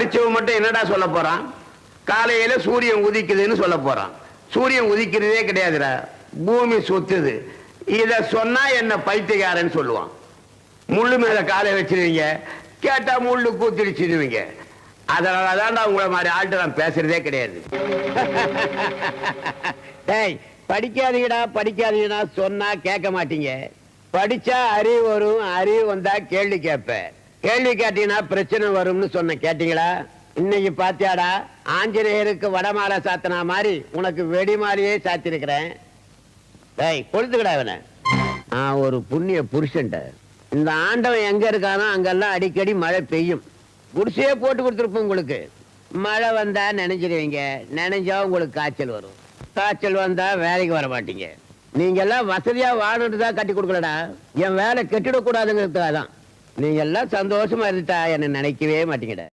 படிச்சவன் மட்டும் என்னடா சொல்ல போறான்? காலையில சூரியன் உதிக்குதுன்னு சொல்ல போறான். சூரியன் உதிக்கிறதே கிடையாதுடா, பூமி சுத்துது. இத சொன்னா என்ன பைத்தியக்காரன்னு சொல்லுவான். முள்ளு மேல காலை வச்சிருவீங்க, கேட்டா முள்ளு கூத்திடுச்சிருவீங்க. அதனாலதான் உங்களை மாதிரி ஆள்கிட்ட நான் பேசுறதே கிடையாது. டேய், படிக்காதீங்கடா படிக்காதீங்கடா சொன்னா கேட்க மாட்டீங்க. படிச்சா அறிவு வரும், அறிவு வந்தா கேள்வி கேட்ப. கேள்வி கேட்டீங்கன்னா பிரச்சனை வரும்னு சொன்ன, கேட்டீங்களா? இன்னைக்கு பாத்தியாடா, ஆஞ்சநேயருக்கு வடமாலை சாத்தினா மாதிரி உனக்கு வெடிமாலையே சாத்திருக்கிறேன். டேய், கொளுத்துக்கடா இவனை. நான் ஒரு புண்ணிய புருஷன்ட. இந்த ஆண்டவன் எங்க இருக்கானோ அங்கெல்லாம் அடிக்கடி மழை பெய்யும். குடிசையே போட்டு கொடுத்துருப்போம் உங்களுக்கு. மழை வந்தா நினைச்சிருவீங்க, நினைஞ்சா உங்களுக்கு காய்ச்சல் வரும். காய்ச்சல் வந்தா வேலைக்கு வர மாட்டீங்க. நீங்க எல்லாம் வசதியா வாழணுட்டு தான் கட்டி கொடுக்கலடா, என் வேலை கெட்டிடக்கூடாதுங்கிறதுக்காக தான். நீங்க எல்லாம் சந்தோஷமா இருந்துட்டா என்ன நினைக்கவே மாட்டீங்கடா.